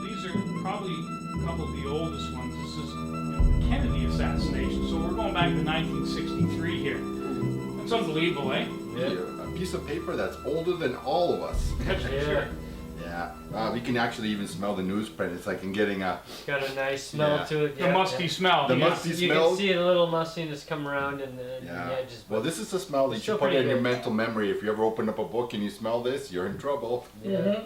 These are probably a couple of the oldest ones. This is the Kennedy assassination. So we're going back to 1963 here. That's unbelievable, eh? Yeah. A piece of paper that's older than all of us. That's for Yeah. sure. Yeah. We can actually even smell the newsprint. It's like in getting a... Got a nice smell Yeah. to it. The musty smell. The yeah. musty You smell. can see a little mustiness come around and the Yeah. edges. Well, this is the smell that It's you still put in pretty your good. mental memory. If you ever open up a book and you smell this, you're in trouble. Yeah. Mhm.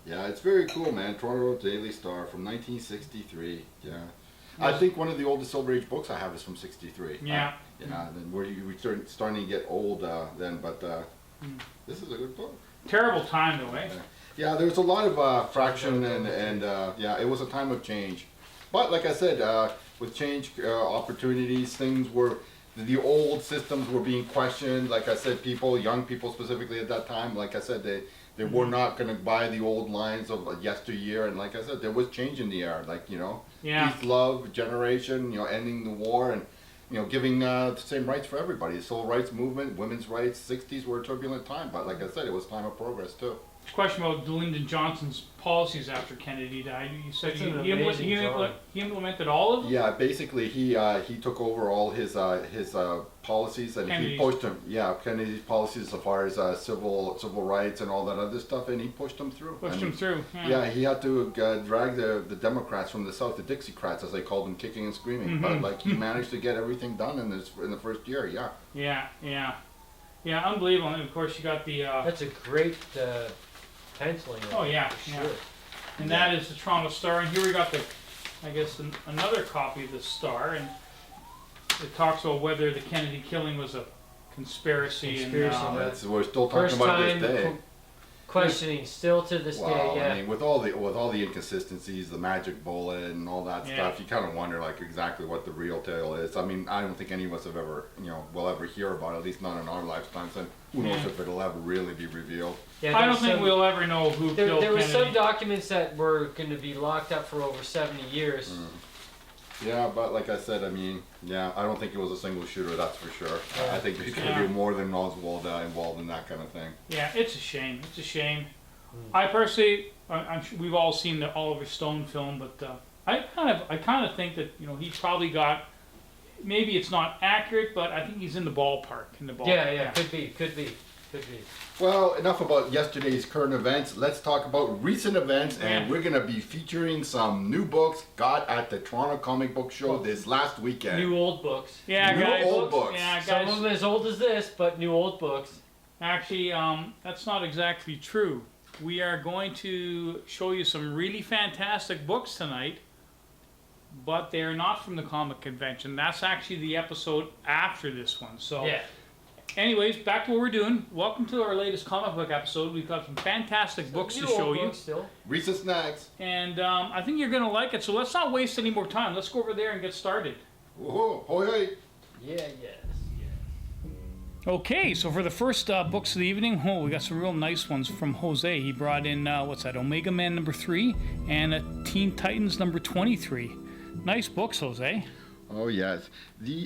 Yeah, it's very cool, man. Toronto Daily Star from 1963. Yeah. I think one of the oldest Silver Age books I have is from 63. Yeah. Yeah, then we starting to get old then, but this is a good book. Terrible time, though, eh? Yeah, there was a lot of fraction and yeah, it was a time of change. But like I said, with change opportunities, things were, the old systems were being questioned. Like I said, young people specifically at that time, like I said, they were not going to buy the old lines of yesteryear. And like I said, there was change in the air, like, Yeah. peace, love, generation, ending the war and, giving the same rights for everybody. The civil rights movement, women's rights, 60s were a turbulent time. But like I said, it was time of progress too. Question about Lyndon Johnson's policies after Kennedy died. You said That's he, an he, impl- amazing he, impl- drawing. he implemented all of them? Yeah, basically he took over all his policies and Kennedy's. he pushed them. Yeah, Kennedy's policies as far as civil rights and all that other stuff, and he pushed them through. Pushed And them through. Yeah, he had to drag the Democrats from the South, the Dixiecrats as they called them, kicking and screaming. But like he managed to get everything done in the first year. Yeah. Yeah, unbelievable. And of course, you got the. That's a great penciling. Oh, yeah, for yeah. sure. And that is the Toronto Star. And here we got another copy of the Star, and it talks about whether the Kennedy killing was a conspiracy. Conspiracy, and That's we're still talking First about time this day. questioning still to this Wow, day. Yeah. I mean, with all the inconsistencies, the magic bullet, and all that Yeah. stuff, you kind of wonder like exactly what the real tale is. I mean, I don't think any of us have ever, will ever hear about it, at least not in our lifetimes. And who knows Yeah. if it'll ever really be revealed. Yeah, I there don't was think some- we'll ever know who There, killed there was Kennedy. some documents that were going to be locked up for over 70 years. Yeah, but like I said, I mean, yeah, I don't think it was a single shooter, that's for sure. Yeah. I think there's going to Yeah. be more than Oswald involved in that kind of thing. Yeah, it's a shame. It's a shame. I personally, I'm sure we've all seen the Oliver Stone film, but I kind of think that he probably got. Maybe it's not accurate, but I think he's in the ballpark. Yeah, could be. Well, enough about yesterday's current events. Let's talk about recent events, and Yeah. we're going to be featuring some new books got at the Toronto Comic Book Show this last weekend. New old books. Yeah, New guys. old books. Yeah, Some guys. of them as old as this, but new old books. Actually, that's not exactly true. We are going to show you some really fantastic books tonight, but they are not from the comic convention. That's actually the episode after this one. So, Yeah. anyways, back to what we're doing. Welcome to our latest comic book episode. We've got some fantastic books to New show old you, books still. Recent snacks. and I think you're going to like it. So let's not waste any more time. Let's go over there and get started. Whoa, hoi, hoi. Yeah, yes. Okay, so for the first books of the evening, we got some real nice ones from Jose. He brought in, Omega Man number 3 and Teen Titans number 23. Nice books, Jose. Oh yes,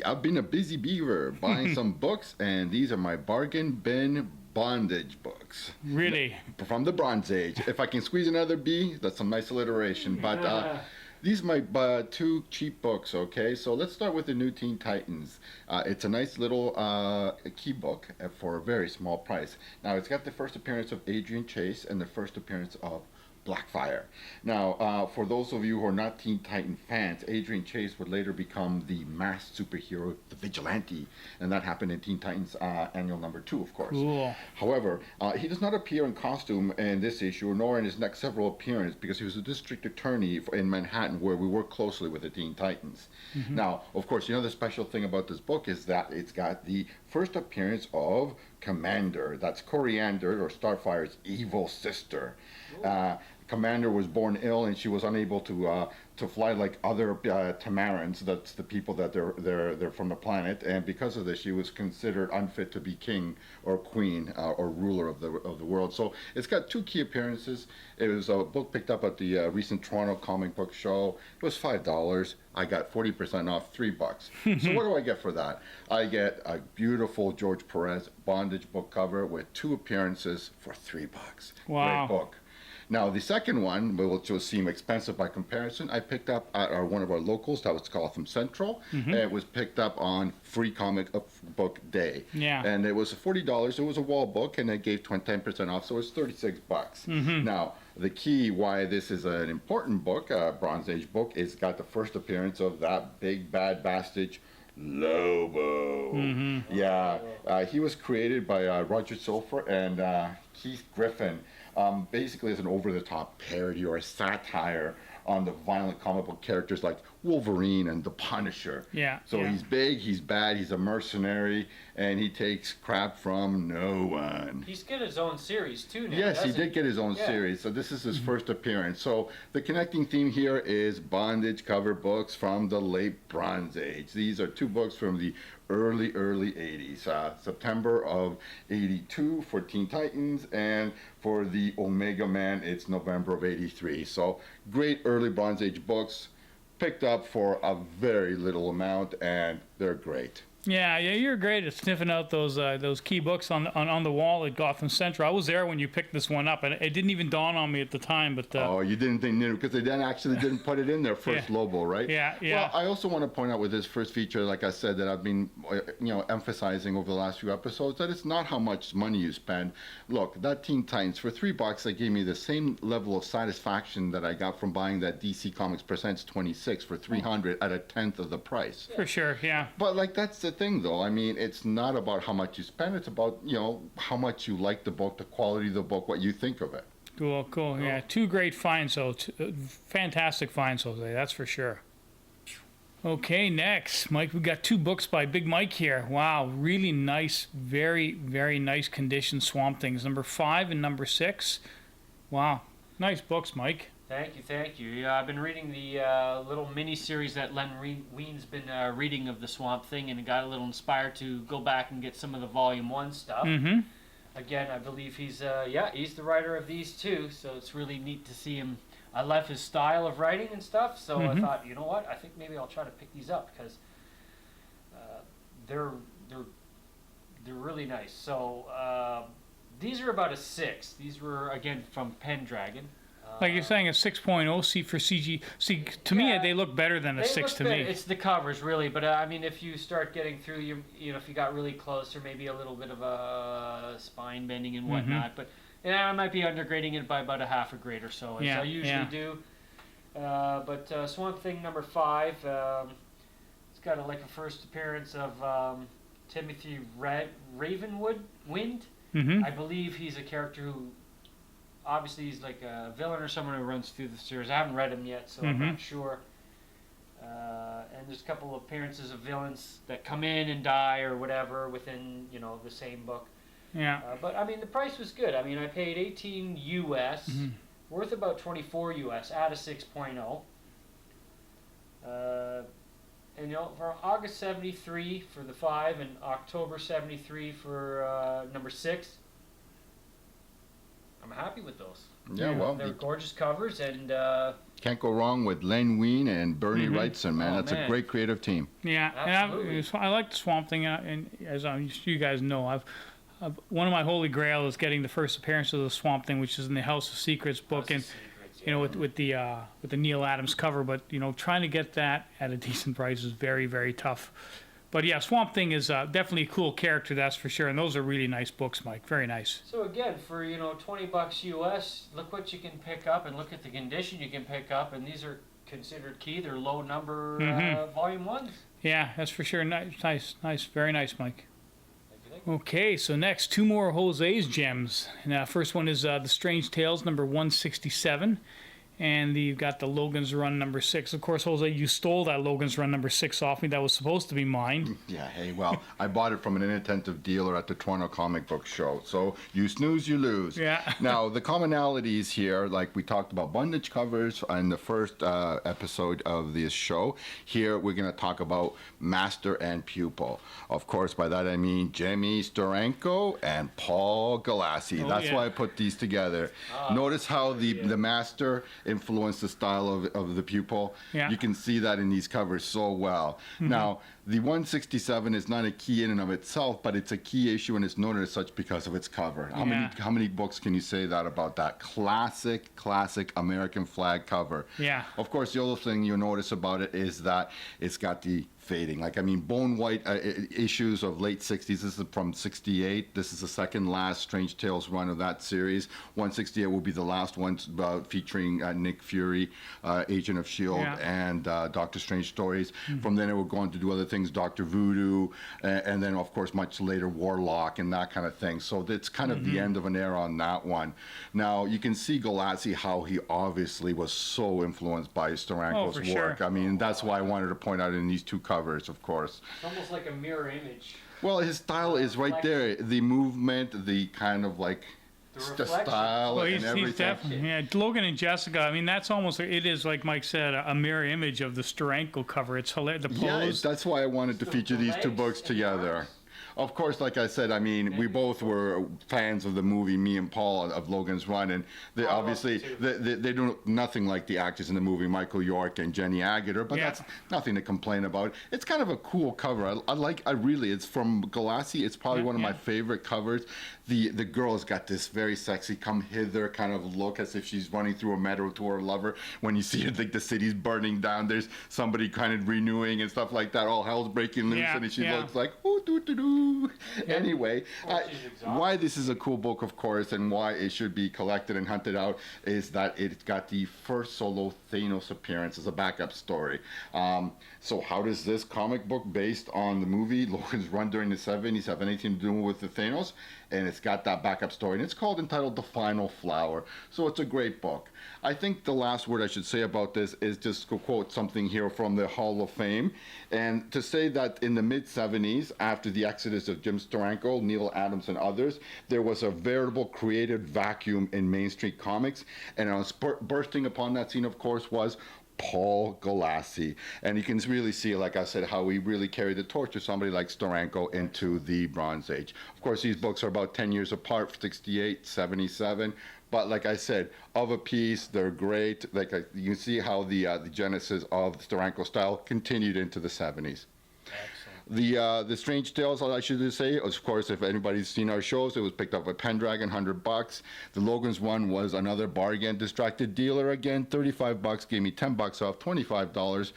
I've been a busy beaver buying some books, and these are my bargain bin bondage books Really? from the Bronze Age. If I can squeeze another B, that's some nice alliteration. But these are my two cheap books. Okay, so let's start with the new Teen Titans. It's a nice little key book for a very small price. Now it's got the first appearance of Adrian Chase and the first appearance of Blackfire. Now, for those of you who are not Teen Titan fans, Adrian Chase would later become the masked superhero, the Vigilante, and that happened in Teen Titans Annual number 2, of course. Cool. However, he does not appear in costume in this issue, nor in his next several appearances, because he was a district attorney in Manhattan, where we work closely with the Teen Titans. Now, of course, the special thing about this book is that it's got the first appearance of Commander. That's Coriander, or Starfire's evil sister. Commander was born ill, and she was unable to to fly like other Tamarins. That's the people that they're from the planet, and because of this, she was considered unfit to be king or queen or ruler of the world. So it's got 2 key appearances. It was a book picked up at the recent Toronto Comic Book Show. It was $5. I got 40% off, $3. So what do I get for that? I get a beautiful George Perez bondage book cover with 2 appearances for $3. Wow. Great book. Now, the second one, which will seem expensive by comparison, I picked up at one of our locals, that was Gotham Central. And it was picked up on Free Comic Book Day. Yeah. And it was $40. It was a wall book, and they gave 10% off, so it was $36. Now, the key why this is an important book, Bronze Age book, is got the first appearance of that big bad bastard, Lobo. Yeah, he was created by Roger Silver and Keith Griffin. Basically as an over-the-top parody or a satire on the violent comic book characters like Wolverine and the Punisher. Yeah. So yeah. he's big, he's bad, he's a mercenary, and he takes crap from no one. He's got his own series too now. Yes, he doesn't did get his own Yeah. series. So this is his first appearance. So the connecting theme here is bondage cover books from the late Bronze Age. These are 2 books from the early 80s. September of 82 for Teen Titans, and for the Omega Man, it's November of 83. So great early Bronze Age books, picked up for a very little amount, and they're great. Yeah, you're great at sniffing out those key books on the wall at Gotham Central. I was there when you picked this one up, and it didn't even dawn on me at the time. But Oh, you didn't think new because they didn't put it in their first Yeah. Lobo, right? Yeah. Well, I also want to point out with this first feature, like I said, that I've been emphasizing over the last few episodes, that it's not how much money you spend. Look, that Teen Titans for $3, they gave me the same level of satisfaction that I got from buying that DC Comics Presents 26 for $300 at a tenth of the price. for sure, yeah. But like that's the thing, though. I mean, it's not about how much you spend. It's about how much you like the book, the quality of the book, what you think of it. Cool. Yeah, 2 great finds, though. Fantastic finds, Jose. That's for sure. Okay, next, Mike, we got 2 books by Big Mike here. Wow, really nice, very, very nice condition Swamp Things. Number 5 and number 6. Wow, nice books, Mike. Thank you. Yeah, I've been reading the little mini-series that Len Wein's been reading of the Swamp Thing, and got a little inspired to go back and get some of the Volume 1 stuff. Mm-hmm. Again, I believe he's the writer of these 2, so it's really neat to see him. I love his style of writing and stuff, so I thought, you know what, I think maybe I'll try to pick these up, because they're really nice. So these are about a 6. These were, again, from Pendragon. Like you're saying, a 6.0 C for CG. See, to me, Yeah, they look better than a They 6 look to better. me. It's the covers, really, but I mean, if you start getting through, if you got really close, or maybe a little bit of a spine bending and whatnot, but I might be undergrading it by about a half a grade or so, as I usually do. But Swamp Thing number 5, it's got a first appearance of Timothy Ravenwood Wind. Mm-hmm. I believe he's a character who, obviously, he's like a villain or someone who runs through the series. I haven't read him yet, so I'm not sure. And there's a couple of appearances of villains that come in and die or whatever within, the same book. Yeah. But I mean, the price was good. I mean, I paid 18 US, worth about 24 US at a 6.0. And for August 73 for the 5 and October 73 for number 6. I'm happy with those. Yeah, well, They're gorgeous covers, and can't go wrong with Len Wein and Bernie Wrightson, man. Oh, That's a man. great creative team. Yeah, Absolutely. and I like the Swamp Thing, and as you guys know, I've one of my holy grail is getting the first appearance of the Swamp Thing, which is in the House of Secrets book, and with the Neil Adams cover. But trying to get that at a decent price is very, very tough. But yeah, Swamp Thing is definitely a cool character, that's for sure. And those are really nice books, Mike. Very nice. So again, for $20 US, look what you can pick up, and look at the condition you can pick up, and these are considered key. They're low number volume 1s. Yeah, that's for sure. Nice, very nice, Mike. Thank you. Okay, so next, 2 more Jose's gems. And first one is The Strange Tales, number 167. And you've got the Logan's Run #6. Of course, Jose, you stole that Logan's Run #6 off me. That was supposed to be mine. Yeah, hey, well, I bought it from an inattentive dealer at the Toronto Comic Book Show. So you snooze, you lose. Yeah. Now, the commonalities here, like we talked about bondage covers in the first episode of this show. Here, we're going to talk about master and pupil. Of course, by that I mean Jimmy Steranko and Paul Galassi. Oh, That's yeah. why I put these together. Notice how the master influenced the style of the pupil. Yeah. You can see that in these covers so well. Now, the 167 is not a key in and of itself, but it's a key issue, and it's noted as such because of its cover. How many books can you say that about that classic American flag cover? Yeah. Of course, the other thing you'll notice about it is that it's got the fading. Like, I mean, bone white issues of late 60s. This is from 68. This is the second last Strange Tales run of that series. 168 will be the last one featuring Nick Fury, Agent of S.H.I.E.L.D., Yeah. and Doctor Strange stories. From then, it will go on to do other things, Doctor Voodoo, and then, of course, much later, Warlock, and that kind of thing. So it's kind of the end of an era on that one. Now, you can see Galassi, how he obviously was so influenced by Steranko's for work. sure. I mean, that's why I wanted to point out in these two covers, of course. It's almost like a mirror image. Well, his style is right there. The movement, the kind of like The the reflection. style Well, and he's everything. definitely, yeah. Logan and Jessica. I mean, that's almost. It is like Mike said, a mirror image of the Steranko cover. It's hilarious. The Yeah, pose. that's why I wanted to The feature these two legs books and the together. arms. Of course, like I said, I mean, we both were fans of the movie, me and Paul, of Logan's Run, and they I love obviously it too. they do nothing like the actors in the movie, Michael York and Jenny Agutter, but Yeah. that's nothing to complain about. It's kind of a cool cover. I really, it's from Galassi. It's probably one of my favorite covers. The girl's got this very sexy come hither kind of look, as if she's running through a meadow to her lover. When you see it, like the city's burning down, there's somebody kind of renewing and stuff like that. All hell's breaking loose, Yeah, and she yeah. looks like, ooh, doo, doo, doo. Anyway, Or she's exhausted. why this is a cool book, of course, and why it should be collected and hunted out is that it's got the first solo Thanos appearance as a backup story. So how does this comic book, based on the movie Logan's Run during the 70s, have anything to do with the Thanos? And it's got that backup story, and it's entitled The Final Flower. So it's a great book. I think the last word I should say about this is just to quote something here from the Hall of Fame, and to say that in the mid-70s, after the exodus of Jim Steranko, Neil Adams, and others, there was a veritable creative vacuum in Main Street comics, and bursting upon that scene, of course, was Paul Galassi. And you can really see, like I said, how he really carried the torch of somebody like Steranko into the Bronze Age. Of course, these books are about 10 years apart, 68, 77. But like I said, of a piece, they're great. Like you can see how the genesis of the Steranko style continued into the 70s. The Strange Tales, I should just say, of course, if anybody's seen our shows, it was picked up at Pendragon, $100. The Logan's one was another bargain. Distracted Dealer again, $35, gave me $10 off, $25.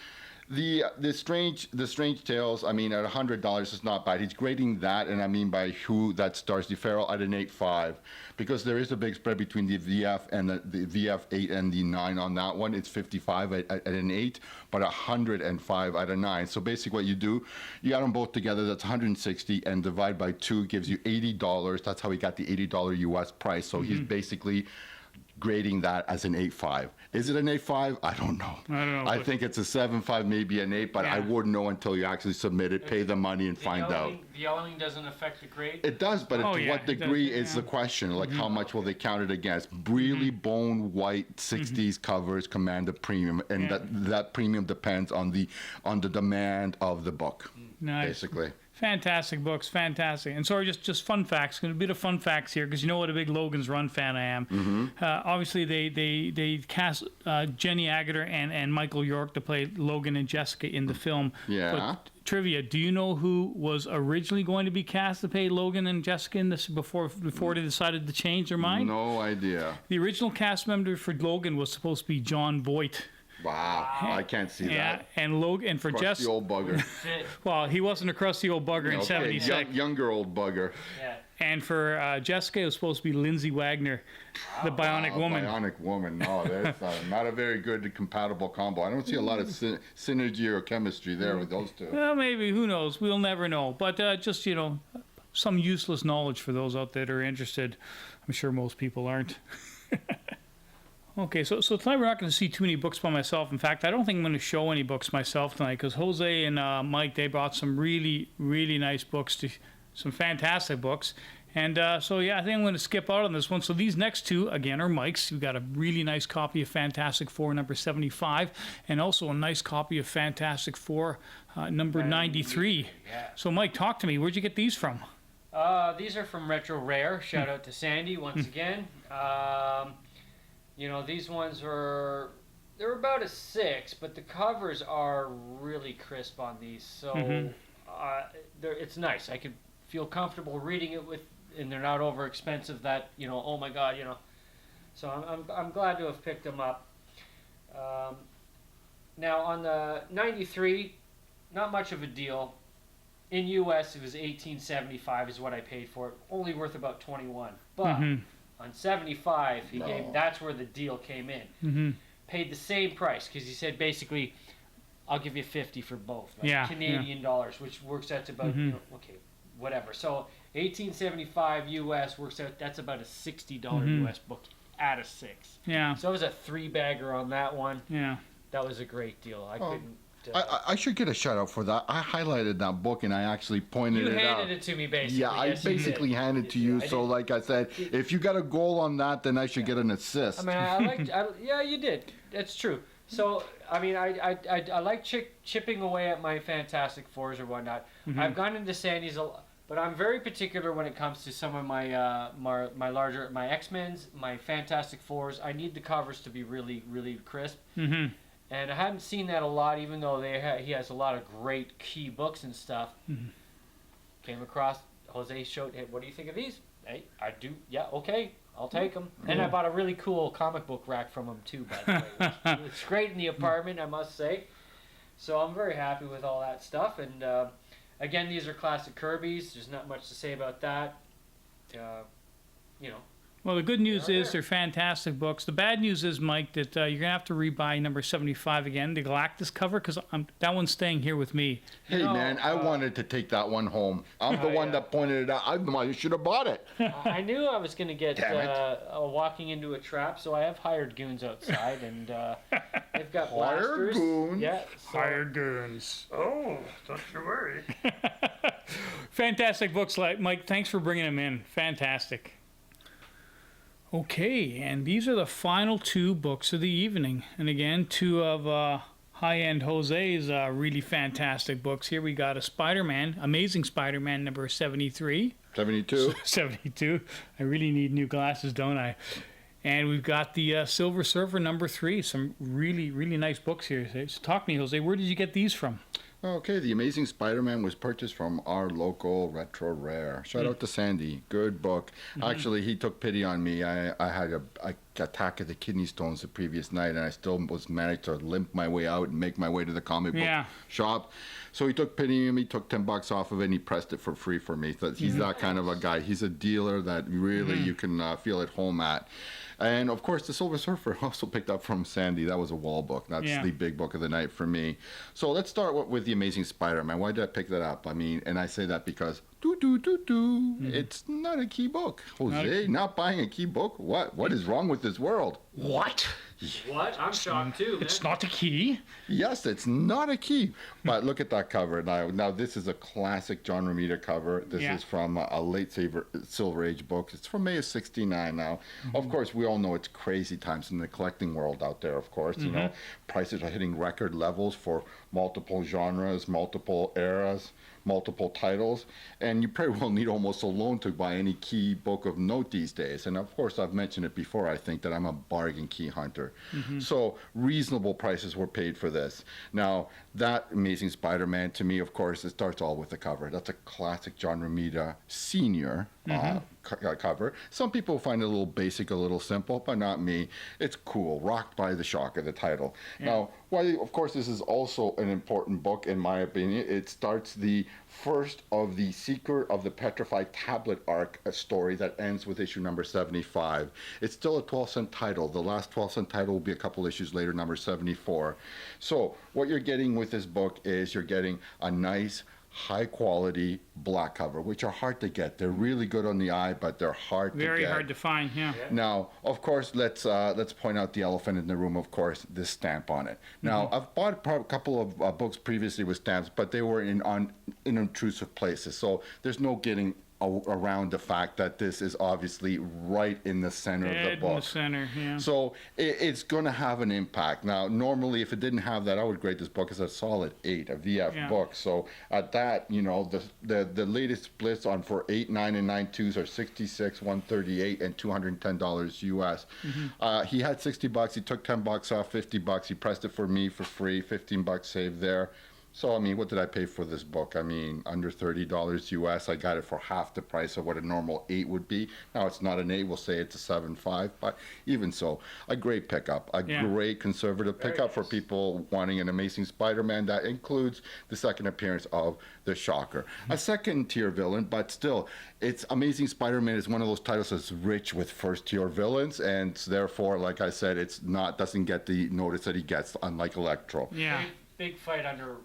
The Strange Tales, I mean, at $100 is not bad. He's grading that, and I mean by who that stars DeFarrell, at an 8.5, because there is a big spread between the VF and the VF 8 and the 9 on that one. It's 55 at an 8, but 105 at a 9. So basically what you do, you got them both together, that's 160, and divide by 2 gives you $80. That's how he got the $80 US price. So he's basically grading that as an 8.5. Is it an 8.5? I don't know. I don't know, I but- think it's a 7.5, maybe an 8, but I Yeah. wouldn't know until you actually submit it, pay the money, and find out. The yellowing doesn't affect the grade. It does, but Oh, to yeah, what it does, degree is yeah. the question? Like, how much will they count it against? Really bone white 60s covers command a premium, and Yeah. that premium depends on the demand of the book, Nice. basically. Fantastic books, fantastic. And sorry, just fun facts. Going to be the fun facts here because you know what a big Logan's Run fan I am. Obviously, they cast Jenny Agutter and Michael York to play Logan and Jessica in the film. Yeah. But trivia: do you know who was originally going to be cast to play Logan and Jessica in this before they decided to change their mind? No idea. The original cast member for Logan was supposed to be John Voight. Wow, I can't see Yeah, that. and Logan and for Crusty Jessica. old bugger. Fit. Well, he wasn't a crusty old bugger in Okay, '76. younger old bugger. Yeah. And for Jessica, it was supposed to be Lindsay Wagner, the Bionic Woman. Bionic Woman. No, that's not a very good compatible combo. I don't see a lot of synergy or chemistry there with those two. Well, maybe, who knows? We'll never know. But just, some useless knowledge for those out there that are interested. I'm sure most people aren't. Okay, so tonight we're not going to see too many books by myself. In fact, I don't think I'm going to show any books myself tonight because Jose and Mike, they brought some really, really nice books, some fantastic books. And so, yeah, I think I'm going to skip out on this one. So these next two, again, are Mike's. We've got a really nice copy of Fantastic Four number 75 and also a nice copy of Fantastic Four number 93. Yeah. So, Mike, talk to me. Where'd you get these from? These are from Retro Rare. Shout out to Sandy once again. You know, these ones they're about a 6, but the covers are really crisp on these. So it's nice. I could feel comfortable reading it and they're not over expensive that, you know, oh my God, you know. So I'm glad to have picked them up. Now on the 93, not much of a deal. In US, it was $18.75 is what I paid for it. Only worth about 21. But on 75, that's where the deal came in. Paid the same price because he said basically, I'll give you 50 for both. Like Canadian dollars, which works out to about you know, okay, whatever. So 18.75 US works out. That's about a $60 US book at a 6. Yeah. So it was a 3-bagger on that one. Yeah. That was a great deal. I couldn't. I should get a shout out for that. I highlighted that book and I actually pointed it out. You handed it to me, basically. Yeah, I Yes, basically handed it to you. So, like I said, if you got a goal on that, then I should get an assist. I mean, yeah, you did. That's true. So, I mean, I like chipping away at my Fantastic Fours or whatnot. I've gone into Sandy's a lot, but I'm very particular when it comes to some of my my X-Men's, my Fantastic Fours. I need the covers to be really, really crisp. And I haven't seen that a lot, even though he has a lot of great key books and stuff. Came across, Jose showed, hey, what do you think of these? Hey, I do, yeah, okay, I'll take them. And I bought a really cool comic book rack from him too, by the way. It's great in the apartment, I must say. So I'm very happy with all that stuff. And again, these are classic Kirby's. There's not much to say about that. You know. Well, the good news is they're fantastic books. The bad news is, Mike, that you're going to have to rebuy number 75 again, the Galactus cover, because that one's staying here with me. Hey, man, I wanted to take that one home. I'm the one that pointed it out. I'm the one who should have bought it. I knew I was going to get walking into a trap, so I have hired goons outside, and they've got blasters. Hired goons? Yeah. So, Hired goons. oh, don't you worry. Fantastic books, Mike. Thanks for bringing them in. Fantastic. Okay, and these are the final 2 books of the evening. And again, 2 of high-end Jose's really fantastic books. Here we got a Spider-Man, Amazing Spider-Man number 73. 72. 72. I really need new glasses, don't I? And we've got the Silver Surfer number 3. Some really, really nice books here. So talk to me, Jose. Where did you get these from? Okay, The Amazing Spider-Man was purchased from our local Retro Rare. Shout out to Sandy. Good book. Actually, he took pity on me. I had a attack of the kidney stones the previous night, and I still managed to limp my way out and make my way to the comic book shop. So he took pity on me, took $10 off of it, and he pressed it for free for me. So he's that kind of a guy. He's a dealer that really you can feel at home at. And of course, the Silver Surfer also picked up from Sandy. That was a wall book. That's the big book of the night for me. So let's start with The Amazing Spider-Man. Why did I pick that up? I mean, and I say that because it's not a key book. Jose, not buying a key book? What is wrong with this world? What? What? I'm shocked too, man. It's not a key? Yes, it's not a key. But look at that cover. Now this is a classic John Romita cover. This is from a late Silver Age book. It's from May of '69 now. Of course, we all know it's crazy times in the collecting world out there, of course. You know, prices are hitting record levels for multiple genres, multiple eras, multiple titles, and you probably will need almost a loan to buy any key book of note these days. And of course, I've mentioned it before, I think that I'm a bargain key hunter. So reasonable prices were paid for this. Now, that Amazing Spider-Man, to me, of course, it starts all with the cover. That's a classic John Romita Sr. Cover. Some people find it a little basic, a little simple, but not me. It's cool, rocked by the shock of the title. Now, while of course this is also an important book in my opinion, it starts the first of the Secret of the Petrified Tablet arc, a story that ends with issue number 75. It's still a 12-cent title. The last 12-cent title will be a couple issues later, number 74. So what you're getting with this book is you're getting a nice high quality black cover, which are hard to get. They're really good on the eye, but they're hard to get. Very hard to find, yeah. Now, of course, let's point out the elephant in the room. Of course, this stamp on it. Now, I've bought a couple of books previously with stamps, but they were in intrusive places, so there's no getting around the fact that this is obviously right in the center of the book. In the center, yeah. So it's going to have an impact. Now, normally, if it didn't have that, I would grade this book as a solid 8, a VF book. So at that, you know, the latest splits on for 8, 9, and 9 twos are 66, 138, and $210 US. He had $60. He took $10 off, $50. He pressed it for me for free, $15 saved there. So, I mean, what did I pay for this book? I mean, under $30 US. I got it for half the price of what a normal 8 would be. Now, it's not an 8. We'll say it's a 7.5. But even so, a great pickup. A great conservative pickup for people wanting an Amazing Spider-Man. That includes the second appearance of the Shocker. A second-tier villain, but still, it's Amazing Spider-Man is one of those titles that's rich with first-tier villains. And therefore, like I said, doesn't get the notice that he gets, unlike Electro. Yeah. Big fight under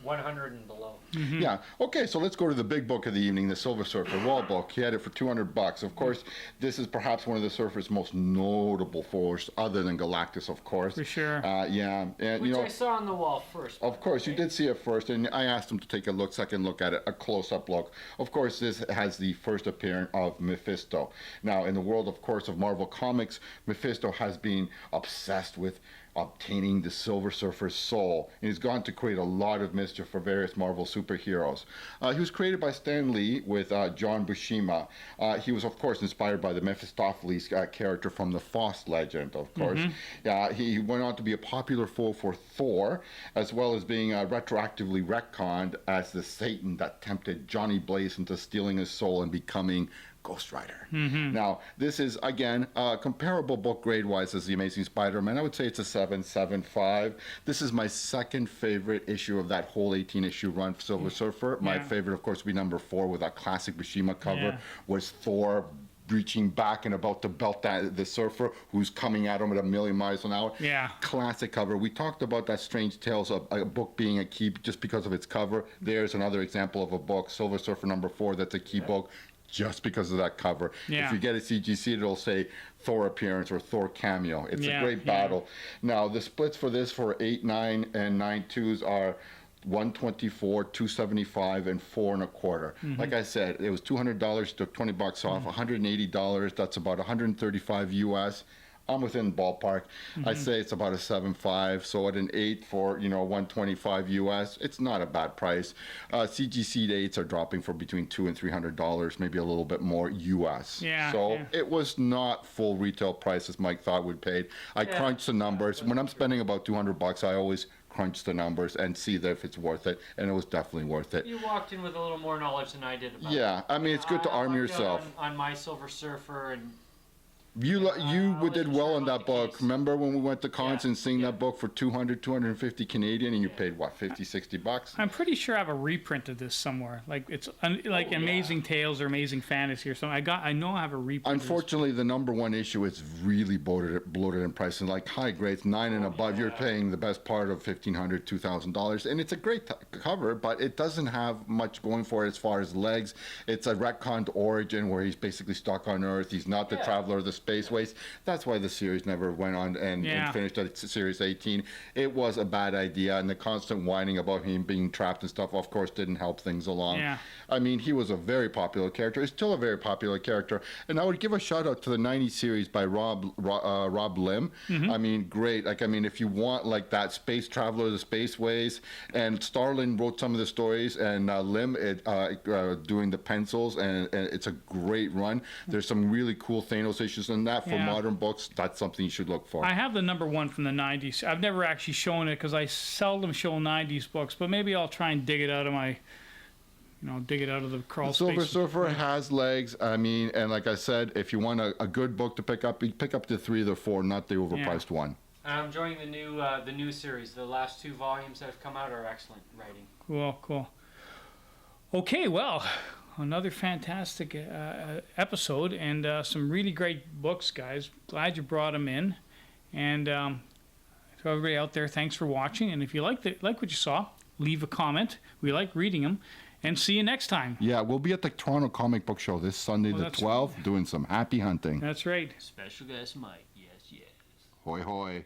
100 and below. Yeah. Okay, so let's go to the big book of the evening, the Silver Surfer wall book. He had it for $200. Of course, this is perhaps one of the Surfer's most notable force, other than Galactus, of course. For sure. Yeah. And, Which you know, I saw on the wall first. of course, you did see it first, and I asked him to take a second look at it, a close-up look. Of course, this has the first appearance of Mephisto. Now, in the world, of course, of Marvel Comics, Mephisto has been obsessed with obtaining the Silver Surfer's soul, and he's gone to create a lot of mischief for various Marvel superheroes. He was created by Stan Lee with John Buscema. He was, of course, inspired by the Mephistopheles character from the Faust legend, of course. He went on to be a popular foe for Thor, as well as being retroactively retconned as the Satan that tempted Johnny Blaze into stealing his soul and becoming Ghost Rider. Now, this is, again, a comparable book grade-wise as The Amazing Spider-Man. I would say it's a 7.75. This is my second favorite issue of that whole 18-issue run for Silver Surfer. My favorite, of course, would be number 4 with that classic Buscema cover, was Thor reaching back and about to belt the Surfer, who's coming at him at 1,000,000 miles an hour. Yeah. Classic cover. We talked about that Strange Tales of a book being a key just because of its cover. There's another example of a book, Silver Surfer number 4, that's a key book just because of that cover. If you get a CGC, it'll say Thor appearance or Thor cameo. It's a great battle. Now, the splits for this for 8, 9, and 9 twos are 124, 275, and 4 1/4. Like I said, it was $200, took $20 off, $180. That's about 135 US. I'm within ballpark. I'd say it's about a 7.5. So at an 8 for 125 US, it's not a bad price. CGC 8s are dropping for between $200 and $300, maybe a little bit more US. So it was not full retail price as Mike thought we'd paid. I crunched the numbers. When I'm spending about $200, I always crunch the numbers and see that if it's worth it, and it was definitely worth it. You walked in with a little more knowledge than I did about it. I mean, it's good to arm yourself. On my Silver Surfer and You did well on that book. Remember when we went to cons and seeing that book for 200, 250 Canadian, and you paid what, 50, 60 bucks? I'm pretty sure I have a reprint of this somewhere. Like it's like Amazing Tales or Amazing Fantasy or something. I know I have a reprint. Unfortunately, the number 1 issue is really bloated in price, and like high grades 9 and above, you're paying the best part of $1,500, $2,000, and it's a great cover, but it doesn't have much going for it as far as legs. It's a retconned origin where he's basically stuck on Earth. He's not the traveler of the spaceways. That's why the series never went on and finished at series 18. It was a bad idea, and the constant whining about him being trapped and stuff, of course, didn't help things along. I mean, he was a very popular character. He's still a very popular character, and I would give a shout out to the 90s series by Rob Lim. I mean, great. Like, I mean, if you want like that space traveler of the spaceways, and Starlin wrote some of the stories, and Lim doing the pencils, and it's a great run. There's some really cool Thanos issues in that for modern books. That's something you should look for. I have the number 1 from the 90s. I've never actually shown it because I seldom show 90s books, but maybe I'll try and dig it out of my, dig it out of the crawl space. Silver Surfer has legs. I mean, and like I said, if you want a good book to pick up, you pick up the 3 or the 4, not the overpriced one. I'm enjoying the new series. The last 2 volumes that have come out are excellent writing. Cool. Okay, well, another fantastic episode and some really great books, guys. Glad you brought them in. And so everybody out there, thanks for watching. And if you like what you saw, leave a comment. We like reading them. And see you next time. Yeah, we'll be at the Toronto Comic Book Show this Sunday the that's 12th doing some happy hunting. That's right. Special guest Mike. Yes, yes. Hoy hoy.